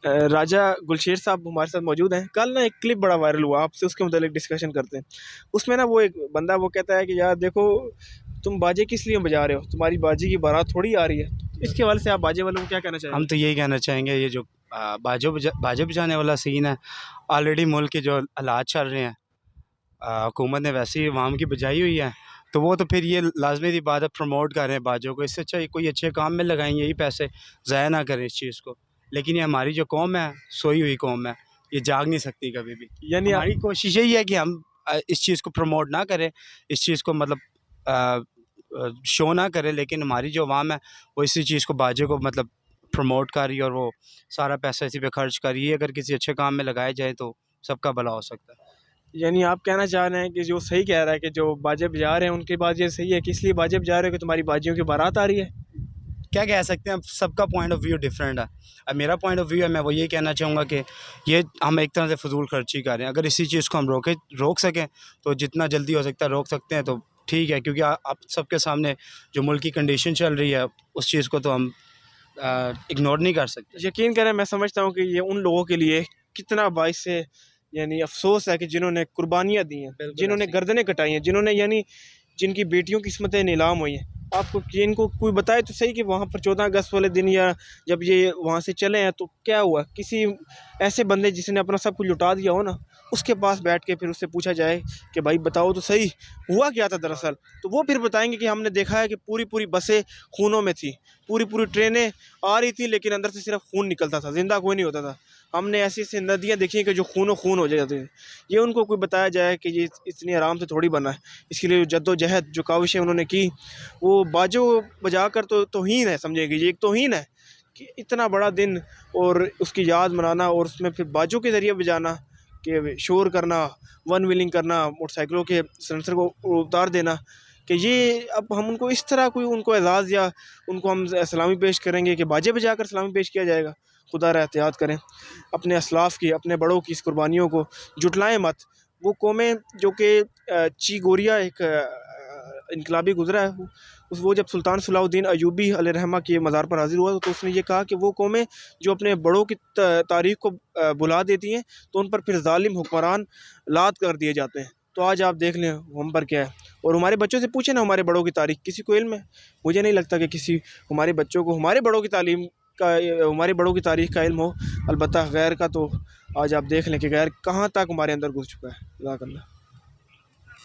راجہ گلشیر صاحب ہمارے ساتھ موجود ہیں. کل نا ایک کلپ بڑا وائرل ہوا، آپ سے اس کے متعلق ڈسکشن کرتے ہیں. اس میں نا وہ ایک بندہ وہ کہتا ہے کہ یار دیکھو تم باجے کس لیے بجا رہے ہو، تمہاری باجے کی بارات تھوڑی آ رہی ہے. اس کے حوالے سے آپ باجے والوں کو کیا کہنا چاہیں ہم گے؟ تو یہی کہنا چاہیں گے، یہ جو باجے بجانے والا سین ہے، آلریڈی ملک کے جو حالات چل رہے ہیں، حکومت نے ویسے ہی عوام کی بجائی ہوئی ہے، تو وہ تو پھر یہ لازمی سی بات ہے پروموٹ کر رہے ہیں باجوں کو. اس سے اچھا کوئی اچھے کام میں لگائیں، یہی پیسے ضائع نہ کریں اس چیز کو. لیکن یہ ہماری جو قوم ہے، سوئی ہوئی قوم ہے، یہ جاگ نہیں سکتی کبھی بھی. یعنی ہماری کوشش یہی ہے کہ ہم اس چیز کو پروموٹ نہ کریں، اس چیز کو مطلب شو نہ کریں، لیکن ہماری جو عوام ہے وہ اسی چیز کو باجے کو مطلب پروموٹ کر رہی ہے، اور وہ سارا پیسہ اسی پہ خرچ کر رہی ہے. اگر کسی اچھے کام میں لگائے جائے تو سب کا بھلا ہو سکتا ہے. یعنی آپ کہنا چاہ رہے ہیں کہ جو صحیح کہہ رہا ہے کہ جو باجے بجا رہے ہیں ان کی بات یہ صحیح ہے کہ اس لیے باجے بجا رہے ہو کہ تمہاری باجیوں کی بارات آ رہی ہے؟ کیا کہہ سکتے ہیں، سب کا پوائنٹ آف ویو ڈفرینٹ ہے. اب میرا پوائنٹ آف ویو ہے، میں وہ یہ کہنا چاہوں گا کہ یہ ہم ایک طرح سے فضول خرچی کر رہے ہیں. اگر اسی چیز کو ہم روک سکیں تو جتنا جلدی ہو سکتا ہے روک سکتے ہیں تو ٹھیک ہے، کیونکہ آپ سب کے سامنے جو ملک کی کنڈیشن چل رہی ہے اس چیز کو تو ہم اگنور نہیں کر سکتے. یقین کریں میں سمجھتا ہوں کہ یہ ان لوگوں کے لیے کتنا باعث یعنی افسوس ہے کہ جنہوں نے قربانیاں دی ہیں، بالکل جنہوں نے ایسے ہی. گردنیں کٹائی ہیں، جنہوں نے یعنی جن کی بیٹیوں کی قسمتیں نیلام ہوئی ہیں. آپ کو ان کو کوئی بتائے تو صحیح کہ وہاں پر 14 اگست والے دن یا جب یہ وہاں سے چلے ہیں تو کیا ہوا. کسی ایسے بندے جس نے اپنا سب کچھ لٹا دیا ہو نا، اس کے پاس بیٹھ کے پھر اس سے پوچھا جائے کہ بھائی بتاؤ تو صحیح ہوا کیا تھا دراصل، تو وہ پھر بتائیں گے کہ ہم نے دیکھا ہے کہ پوری پوری بسیں خونوں میں تھیں، پوری پوری ٹرینیں آ رہی تھیں لیکن اندر سے صرف خون نکلتا تھا، زندہ کوئی نہیں ہوتا تھا. ہم نے ایسی ایسی ندیاں دیکھی ہیں کہ جو خون و خون ہو جاتے ہیں. یہ ان کو کوئی بتایا جائے کہ یہ اتنی آرام سے تھوڑی بنا ہے. اس کے لیے جو جد و جہد جو کاوشیں انہوں نے کی وہ باجو بجا کر تو توہین ہے، سمجھے گی یہ ایک توہین ہے کہ اتنا بڑا دن اور اس کی یاد منانا اور اس میں پھر باجوں کے ذریعے بجانا کہ شور کرنا، ون ویلنگ کرنا، موٹر سائیکلوں کے سلنسر کو اتار دینا. کہ یہ اب ہم ان کو اس طرح کوئی ان کو اعزاز یا ان کو ہم سلامی پیش کریں گے کہ باجے بجا کر سلامی پیش کیا جائے گا؟ خدا را احتیاط کریں، اپنے اسلاف کی، اپنے بڑوں کی اس قربانیوں کو جٹلائیں مت. وہ قومیں جو کہ چی گوریا ایک انقلابی گزرا ہے، وہ جب سلطان صلاح الدین ایوبی علیہ رحمہ کے مزار پر حاضر ہوا تو اس نے یہ کہا کہ وہ قومیں جو اپنے بڑوں کی تاریخ کو بلا دیتی ہیں تو ان پر پھر ظالم حکمران لاد کر دیے جاتے ہیں. تو آج آپ دیکھ لیں ہم پر کیا ہے. اور ہمارے بچوں سے پوچھیں نا ہمارے بڑوں کی تاریخ، کسی کو علم ہے؟ مجھے نہیں لگتا کہ کسی ہمارے بچوں کو ہمارے بڑوں کی تعلیم کا، ہمارے بڑوں کی تاریخ کا علم ہو. البتہ غیر کا تو آج آپ دیکھ لیں کہ غیر کہاں تک ہمارے اندر گھس چکا ہے. جزاک اللہ.